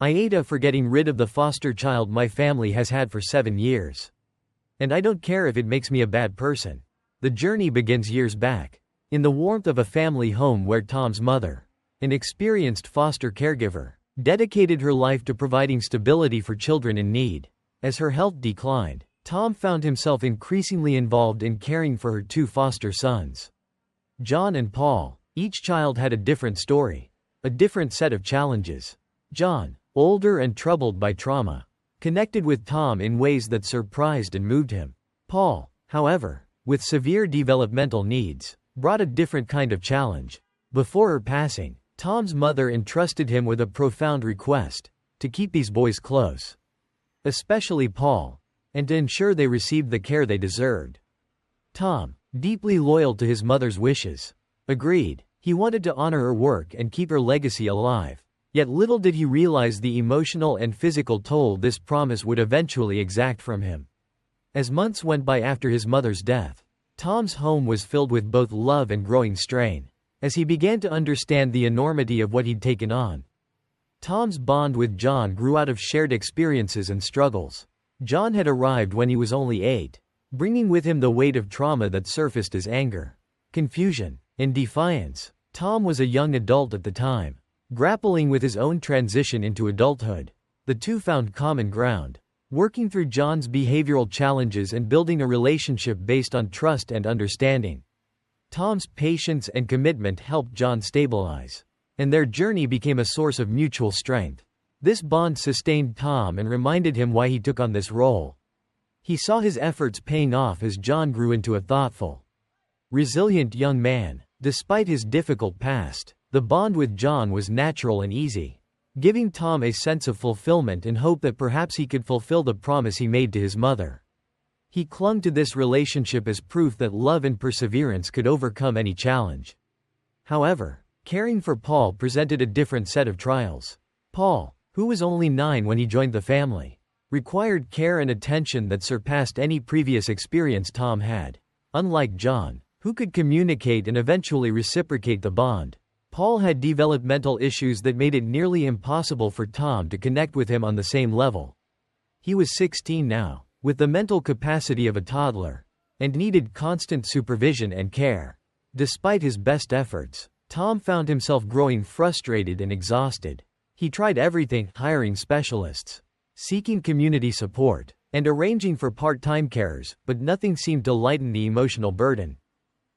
AITA for getting rid of the foster child my family has had for 7 years. And I don't care if it makes me a bad person. The journey begins years back, in the warmth of a family home where Tom's mother, an experienced foster caregiver, dedicated her life to providing stability for children in need. As her health declined, Tom found himself increasingly involved in caring for her 2 foster sons, John and Paul. Each child had a different story, a different set of challenges. John, older and troubled by trauma, connected with Tom in ways that surprised and moved him. Paul, however, with severe developmental needs, brought a different kind of challenge. Before her passing, Tom's mother entrusted him with a profound request: to keep these boys close, especially Paul, and to ensure they received the care they deserved. Tom, deeply loyal to his mother's wishes, agreed. He wanted to honor her work and keep her legacy alive. Yet little did he realize the emotional and physical toll this promise would eventually exact from him. As months went by after his mother's death, Tom's home was filled with both love and growing strain, as he began to understand the enormity of what he'd taken on. Tom's bond with John grew out of shared experiences and struggles. John had arrived when he was only 8, bringing with him the weight of trauma that surfaced as anger, confusion, and defiance. Tom was a young adult at the time, grappling with his own transition into adulthood. The two found common ground, working through John's behavioral challenges and building a relationship based on trust and understanding. Tom's patience and commitment helped John stabilize, and their journey became a source of mutual strength. This bond sustained Tom and reminded him why he took on this role. He saw his efforts paying off as John grew into a thoughtful, resilient young man. Despite his difficult past, the bond with John was natural and easy, giving Tom a sense of fulfillment and hope that perhaps he could fulfill the promise he made to his mother. He clung to this relationship as proof that love and perseverance could overcome any challenge. However, caring for Paul presented a different set of trials. Paul, who was only 9 when he joined the family, required care and attention that surpassed any previous experience Tom had. Unlike John, who could communicate and eventually reciprocate the bond, Paul had developmental issues that made it nearly impossible for Tom to connect with him on the same level. He was 16 now, with the mental capacity of a toddler, and needed constant supervision and care. Despite his best efforts, Tom found himself growing frustrated and exhausted. He tried everything: hiring specialists, seeking community support, and arranging for part-time carers, but nothing seemed to lighten the emotional burden.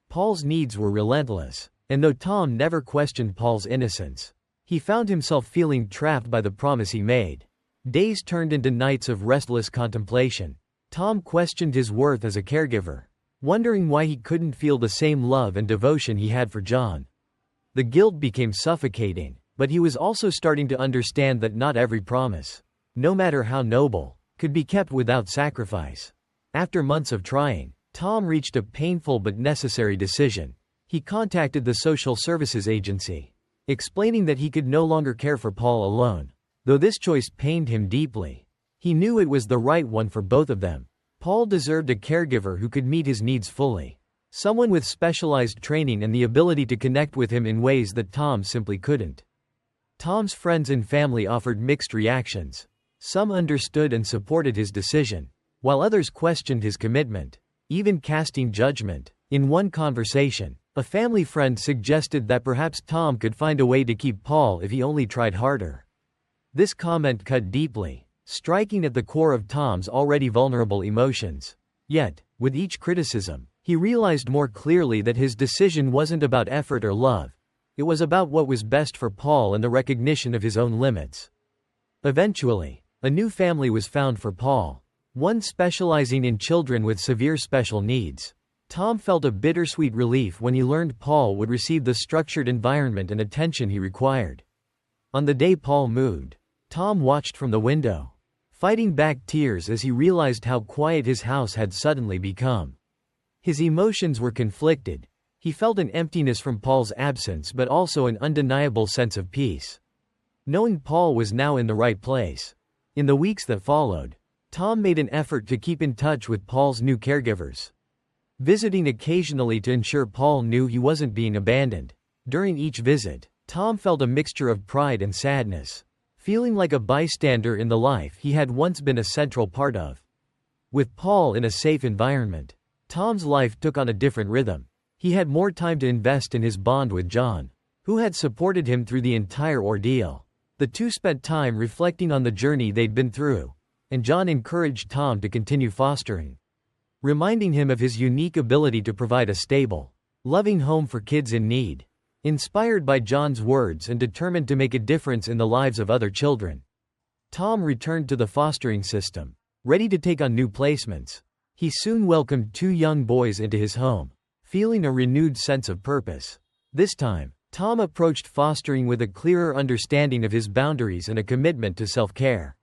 Paul's needs were relentless, and though Tom never questioned Paul's innocence, he found himself feeling trapped by the promise he made. Days turned into nights of restless contemplation. Tom questioned his worth as a caregiver, wondering why he couldn't feel the same love and devotion he had for John. The guilt became suffocating, but he was also starting to understand that not every promise, no matter how noble, could be kept without sacrifice. After months of trying, Tom reached a painful but necessary decision. He contacted the social services agency, explaining that he could no longer care for Paul alone. Though this choice pained him deeply, he knew it was the right one for both of them. Paul deserved a caregiver who could meet his needs fully, someone with specialized training and the ability to connect with him in ways that Tom simply couldn't. Tom's friends and family offered mixed reactions. Some understood and supported his decision, while others questioned his commitment, even casting judgment. In one conversation, a family friend suggested that perhaps Tom could find a way to keep Paul if he only tried harder. This comment cut deeply, striking at the core of Tom's already vulnerable emotions. Yet, with each criticism, he realized more clearly that his decision wasn't about effort or love. It was about what was best for Paul and the recognition of his own limits. Eventually, a new family was found for Paul, one specializing in children with severe special needs. Tom felt a bittersweet relief when he learned Paul would receive the structured environment and attention he required. On the day Paul moved, Tom watched from the window, fighting back tears as he realized how quiet his house had suddenly become. His emotions were conflicted. He felt an emptiness from Paul's absence but also an undeniable sense of peace, knowing Paul was now in the right place. In the weeks that followed, Tom made an effort to keep in touch with Paul's new caregivers, visiting occasionally to ensure Paul knew he wasn't being abandoned. During each visit, Tom felt a mixture of pride and sadness, feeling like a bystander in the life he had once been a central part of. With Paul in a safe environment, Tom's life took on a different rhythm. He had more time to invest in his bond with John, who had supported him through the entire ordeal. The two spent time reflecting on the journey they'd been through, and John encouraged Tom to continue fostering, reminding him of his unique ability to provide a stable, loving home for kids in need. Inspired by John's words and determined to make a difference in the lives of other children, Tom returned to the fostering system, ready to take on new placements. He soon welcomed two young boys into his home, feeling a renewed sense of purpose. This time, Tom approached fostering with a clearer understanding of his boundaries and a commitment to self-care.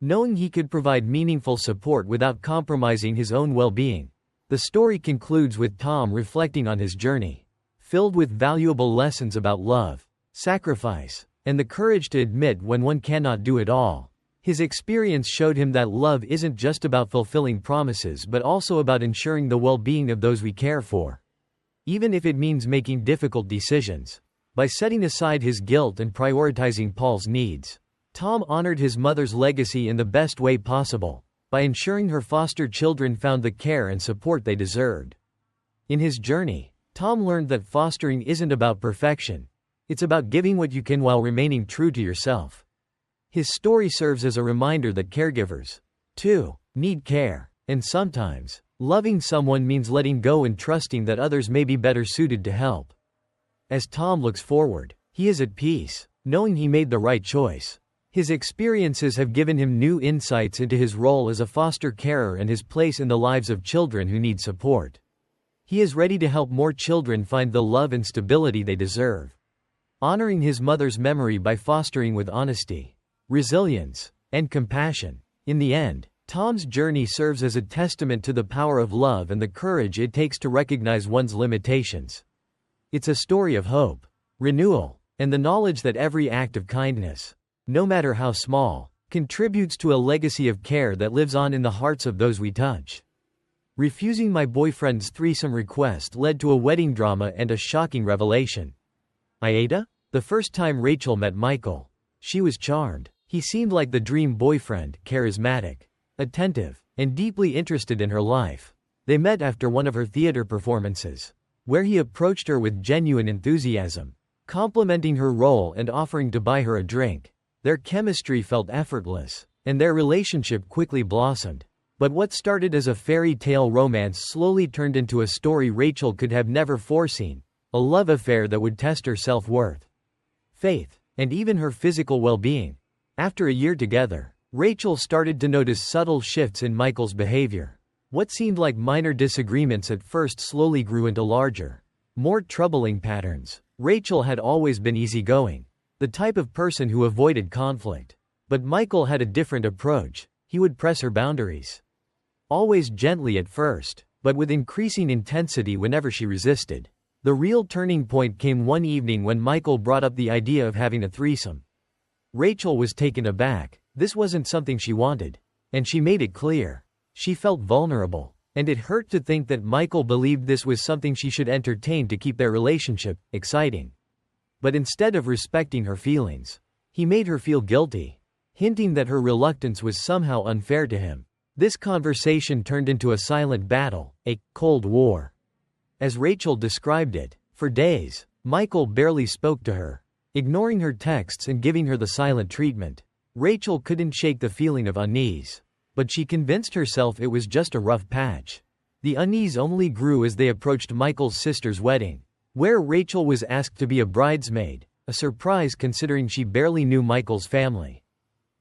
Knowing he could provide meaningful support without compromising his own well-being, the story concludes with Tom reflecting on his journey, filled with valuable lessons about love, sacrifice, and the courage to admit when one cannot do it all. His experience showed him that love isn't just about fulfilling promises but also about ensuring the well-being of those we care for, even if it means making difficult decisions. By setting aside his guilt and prioritizing Paul's needs, Tom honored his mother's legacy in the best way possible, by ensuring her foster children found the care and support they deserved. In his journey, Tom learned that fostering isn't about perfection. It's about giving what you can while remaining true to yourself. His story serves as a reminder that caregivers, too, need care, and sometimes, loving someone means letting go and trusting that others may be better suited to help. As Tom looks forward, he is at peace, knowing he made the right choice. His experiences have given him new insights into his role as a foster carer and his place in the lives of children who need support. He is ready to help more children find the love and stability they deserve, honoring his mother's memory by fostering with honesty, resilience, and compassion. In the end, Tom's journey serves as a testament to the power of love and the courage it takes to recognize one's limitations. It's a story of hope, renewal, and the knowledge that every act of kindness, no matter how small, contributes to a legacy of care that lives on in the hearts of those we touch. Refusing my boyfriend's threesome request led to a wedding drama and a shocking revelation. AITA? The first time Rachel met Michael, she was charmed. He seemed like the dream boyfriend, charismatic, attentive, and deeply interested in her life. They met after one of her theater performances, where he approached her with genuine enthusiasm, complimenting her role and offering to buy her a drink. Their chemistry felt effortless, and their relationship quickly blossomed. But what started as a fairy tale romance slowly turned into a story Rachel could have never foreseen, a love affair that would test her self-worth, faith, and even her physical well-being. After a year together, Rachel started to notice subtle shifts in Michael's behavior. What seemed like minor disagreements at first slowly grew into larger, more troubling patterns. Rachel had always been easygoing, the type of person who avoided conflict. But Michael had a different approach. He would press her boundaries, always gently at first, but with increasing intensity whenever she resisted. The real turning point came one evening when Michael brought up the idea of having a threesome. Rachel was taken aback. This wasn't something she wanted, and she made it clear. She felt vulnerable, and it hurt to think that Michael believed this was something she should entertain to keep their relationship exciting. But instead of respecting her feelings, he made her feel guilty, hinting that her reluctance was somehow unfair to him. This conversation turned into a silent battle, a Cold War. As Rachel described it, for days, Michael barely spoke to her, ignoring her texts and giving her the silent treatment. Rachel couldn't shake the feeling of unease, but she convinced herself it was just a rough patch. The unease only grew as they approached Michael's sister's wedding, where Rachel was asked to be a bridesmaid, a surprise considering she barely knew Michael's family.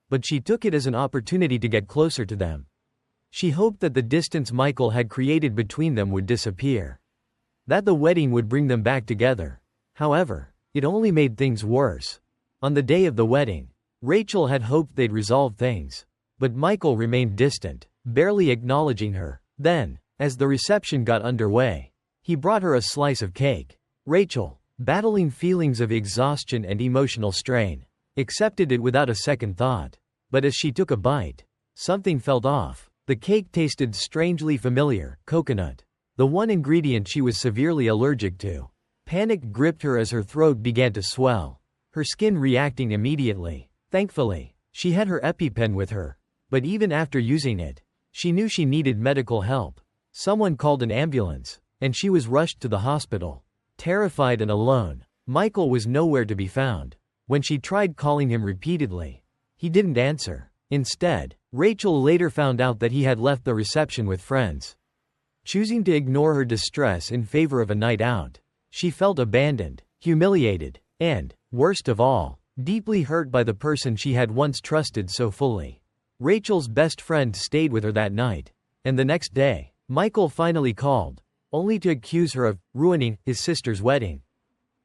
But she took it as an opportunity to get closer to them. She hoped that the distance Michael had created between them would disappear, that the wedding would bring them back together. However, it only made things worse. On the day of the wedding, Rachel had hoped they'd resolve things, but Michael remained distant, barely acknowledging her. Then, as the reception got underway, he brought her a slice of cake. Rachel, battling feelings of exhaustion and emotional strain, accepted it without a second thought. But as she took a bite, something felt off. The cake tasted strangely familiar, coconut, the one ingredient she was severely allergic to. Panic gripped her as her throat began to swell, her skin reacting immediately. Thankfully, she had her EpiPen with her, but even after using it, she knew she needed medical help. Someone called an ambulance, and she was rushed to the hospital. Terrified and alone, Michael was nowhere to be found. When she tried calling him repeatedly, he didn't answer. Instead, Rachel later found out that he had left the reception with friends. Choosing to ignore her distress in favor of a night out, she felt abandoned, humiliated, and, worst of all, deeply hurt by the person she had once trusted so fully. Rachel's best friend stayed with her that night, and the next day, Michael finally called, only to accuse her of ruining his sister's wedding.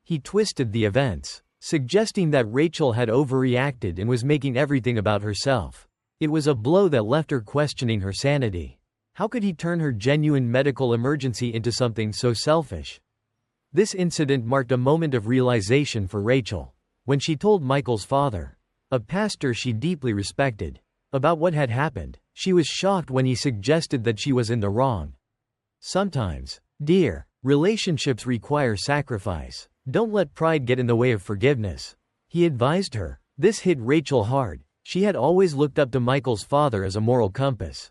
He twisted the events, suggesting that Rachel had overreacted and was making everything about herself. It was a blow that left her questioning her sanity. How could he turn her genuine medical emergency into something so selfish? This incident marked a moment of realization for Rachel. When she told Michael's father, a pastor she deeply respected, about what had happened, she was shocked when he suggested that she was in the wrong. Sometimes, dear, relationships require sacrifice. Don't let pride get in the way of forgiveness, he advised her. This hit Rachel hard. She had always looked up to Michael's father as a moral compass.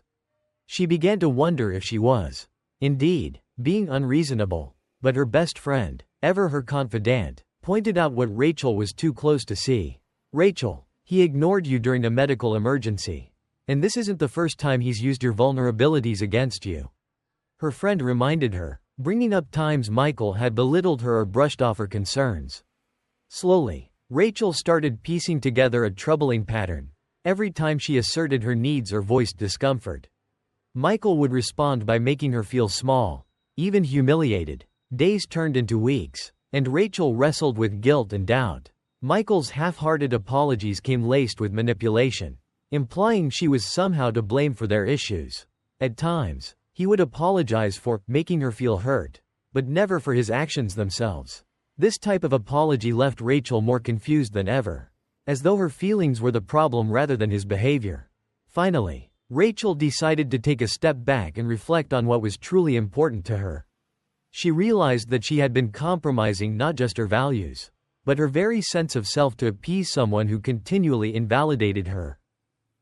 She began to wonder if she was, indeed, being unreasonable. But her best friend, ever her confidant, pointed out what Rachel was too close to see. Rachel, he ignored you during a medical emergency. And this isn't the first time he's used your vulnerabilities against you. Her friend reminded her, bringing up times Michael had belittled her or brushed off her concerns. Slowly, Rachel started piecing together a troubling pattern. Every time she asserted her needs or voiced discomfort, Michael would respond by making her feel small, even humiliated. Days turned into weeks, and Rachel wrestled with guilt and doubt. Michael's half-hearted apologies came laced with manipulation, implying she was somehow to blame for their issues. At times, he would apologize for making her feel hurt, but never for his actions themselves. This type of apology left Rachel more confused than ever, as though her feelings were the problem rather than his behavior. Finally, Rachel decided to take a step back and reflect on what was truly important to her. She realized that she had been compromising not just her values, but her very sense of self to appease someone who continually invalidated her.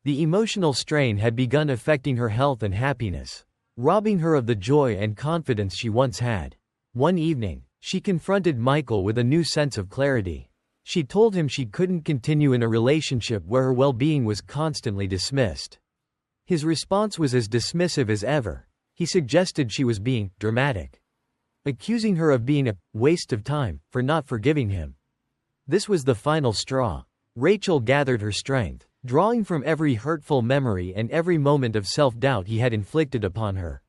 The emotional strain had begun affecting her health and happiness, robbing her of the joy and confidence she once had. One evening, she confronted Michael with a new sense of clarity. She told him she couldn't continue in a relationship where her well-being was constantly dismissed. His response was as dismissive as ever. He suggested she was being dramatic, accusing her of being a waste of time for not forgiving him. This was the final straw. Rachel gathered her strength, drawing from every hurtful memory and every moment of self-doubt he had inflicted upon her.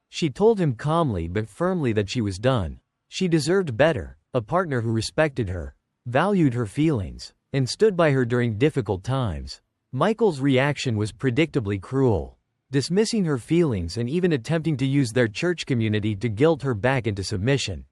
She told him calmly but firmly that she was done. She deserved better, a partner who respected her, valued her feelings, and stood by her during difficult times. Michael's reaction was predictably cruel, dismissing her feelings and even attempting to use their church community to guilt her back into submission.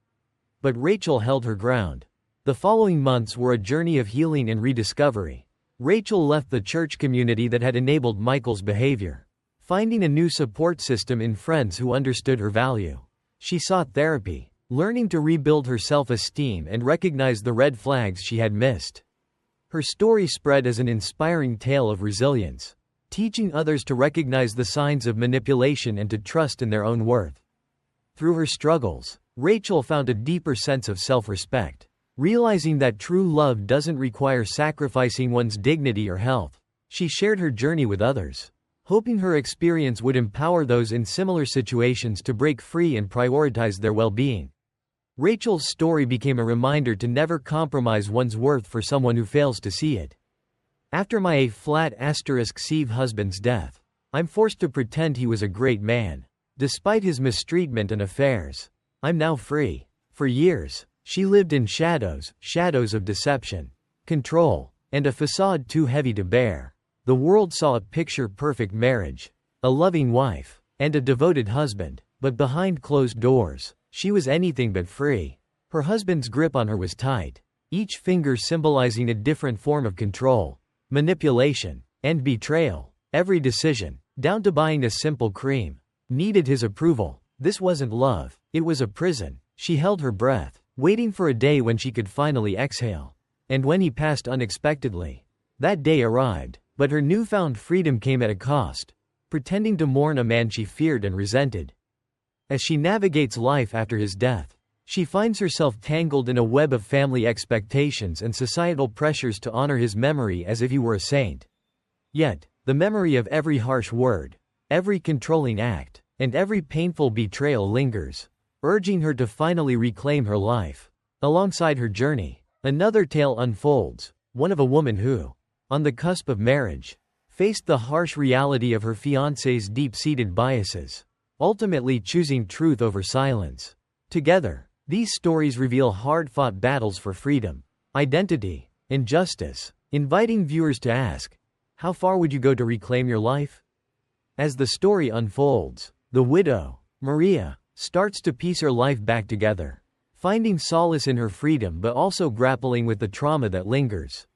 But Rachel held her ground. The following months were a journey of healing and rediscovery. Rachel left the church community that had enabled Michael's behavior, finding a new support system in friends who understood her value. She sought therapy, learning to rebuild her self-esteem and recognize the red flags she had missed. Her story spread as an inspiring tale of resilience, teaching others to recognize the signs of manipulation and to trust in their own worth. Through her struggles, Rachel found a deeper sense of self-respect, realizing that true love doesn't require sacrificing one's dignity or health. She shared her journey with others, hoping her experience would empower those in similar situations to break free and prioritize their well-being. Rachel's story became a reminder to never compromise one's worth for someone who fails to see it. After my A**Steve husband's death, I'm forced to pretend he was a great man. Despite his mistreatment and affairs, I'm now free. For years, she lived in shadows of deception, control, and a facade too heavy to bear. The world saw a picture-perfect marriage, a loving wife, and a devoted husband, but behind closed doors, she was anything but free. Her husband's grip on her was tight, each finger symbolizing a different form of control, manipulation, and betrayal. Every decision, down to buying a simple cream, needed his approval. This wasn't love, it was a prison. She held her breath, waiting for a day when she could finally exhale. And when he passed unexpectedly, That day arrived, but her newfound freedom came at a cost, pretending to mourn a man she feared and resented. As she navigates life after his death, she finds herself tangled in a web of family expectations and societal pressures to honor his memory as if he were a saint. Yet, the memory of every harsh word, every controlling act, and every painful betrayal lingers, urging her to finally reclaim her life. Alongside her journey, another tale unfolds, one of a woman who, on the cusp of marriage, faced the harsh reality of her fiancé's deep-seated biases, ultimately choosing truth over silence. Together, these stories reveal hard-fought battles for freedom, identity, and justice, inviting viewers to ask, how far would you go to reclaim your life? As the story unfolds, the widow, Maria, starts to piece her life back together, finding solace in her freedom but also grappling with the trauma that lingers.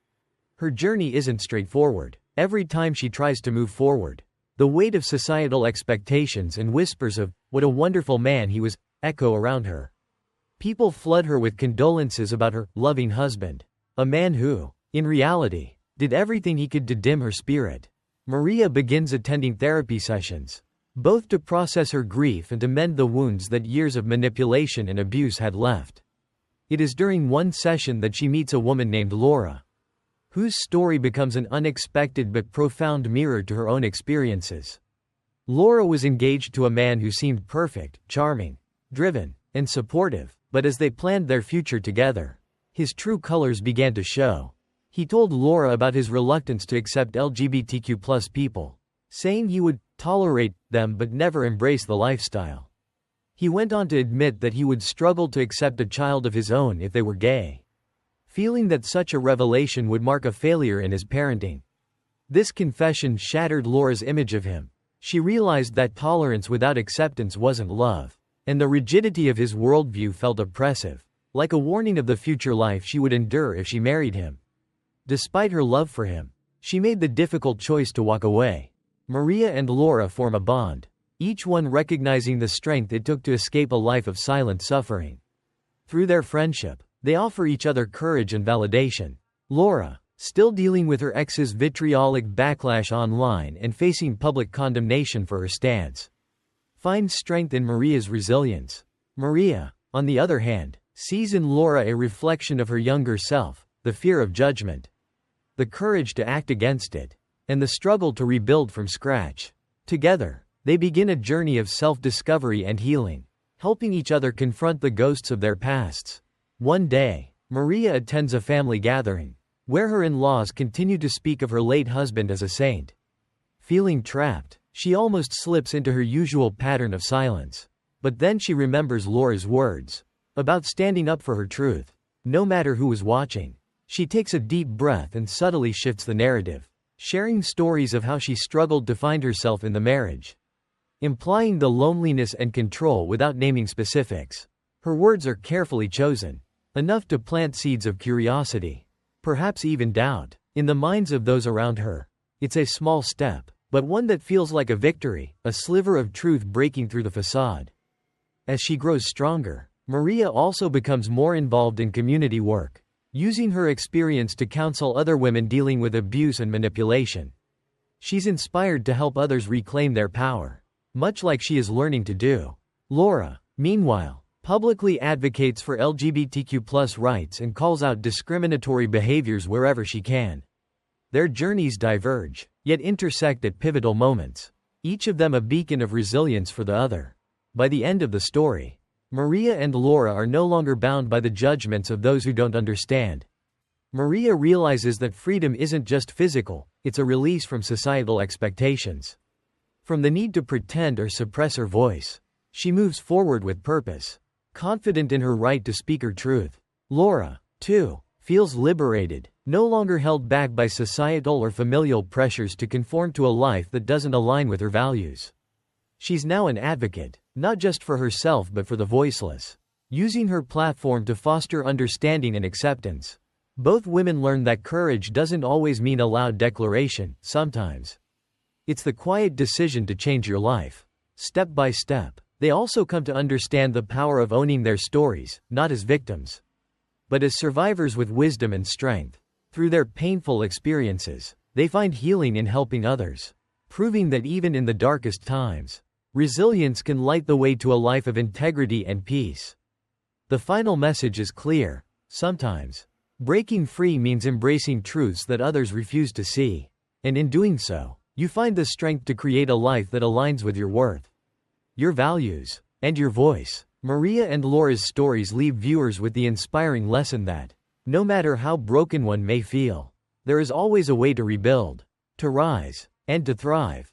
Her journey isn't straightforward. Every time she tries to move forward, the weight of societal expectations and whispers of, "what a wonderful man he was," echo around her. People flood her with condolences about her loving husband, a man who, in reality, did everything he could to dim her spirit. Maria begins attending therapy sessions, both to process her grief and to mend the wounds that years of manipulation and abuse had left. It is during one session that she meets a woman named Laura, whose story becomes an unexpected but profound mirror to her own experiences. Laura was engaged to a man who seemed perfect, charming, driven, and supportive, but as they planned their future together, his true colors began to show. He told Laura about his reluctance to accept LGBTQ+ people, saying he would tolerate them but never embrace the lifestyle. He went on to admit that he would struggle to accept a child of his own if they were gay, feeling that such a revelation would mark a failure in his parenting. This confession shattered Laura's image of him. She realized that tolerance without acceptance wasn't love, and the rigidity of his worldview felt oppressive, like a warning of the future life she would endure if she married him. Despite her love for him, she made the difficult choice to walk away. Maria and Laura form a bond, each one recognizing the strength it took to escape a life of silent suffering. Through their friendship, they offer each other courage and validation. Laura, still dealing with her ex's vitriolic backlash online and facing public condemnation for her stance, finds strength in Maria's resilience. Maria, on the other hand, sees in Laura a reflection of her younger self, the fear of judgment, the courage to act against it, and the struggle to rebuild from scratch. Together, they begin a journey of self-discovery and healing, helping each other confront the ghosts of their pasts. One day, Maria attends a family gathering, where her in-laws continue to speak of her late husband as a saint. Feeling trapped, she almost slips into her usual pattern of silence. But then she remembers Laura's words about standing up for her truth, no matter who is watching. She takes a deep breath and subtly shifts the narrative, sharing stories of how she struggled to find herself in the marriage, implying the loneliness and control without naming specifics. Her words are carefully chosen, enough to plant seeds of curiosity, perhaps even doubt, in the minds of those around her. It's a small step, but one that feels like a victory, a sliver of truth breaking through the facade. As she grows stronger, Maria also becomes more involved in community work, using her experience to counsel other women dealing with abuse and manipulation. She's inspired to help others reclaim their power, much like she is learning to do. Laura, meanwhile, publicly advocates for LGBTQ+ rights and calls out discriminatory behaviors wherever she can. Their journeys diverge, yet intersect at pivotal moments, each of them a beacon of resilience for the other. By the end of the story, Maria and Laura are no longer bound by the judgments of those who don't understand. Maria realizes that freedom isn't just physical, it's a release from societal expectations. From the need to pretend or suppress her voice, she moves forward with purpose, confident in her right to speak her truth. Laura, too, feels liberated, no longer held back by societal or familial pressures to conform to a life that doesn't align with her values. She's now an advocate, not just for herself but for the voiceless, using her platform to foster understanding and acceptance. Both women learn that courage doesn't always mean a loud declaration. Sometimes it's the quiet decision to change your life, step by step. They also come to understand the power of owning their stories, not as victims, but as survivors with wisdom and strength. Through their painful experiences, they find healing in helping others, proving that even in the darkest times, resilience can light the way to a life of integrity and peace. The final message is clear. Sometimes, breaking free means embracing truths that others refuse to see. And in doing so, you find the strength to create a life that aligns with your worth, your values, and your voice. Maria and Laura's stories leave viewers with the inspiring lesson that, no matter how broken one may feel, there is always a way to rebuild, to rise, and to thrive.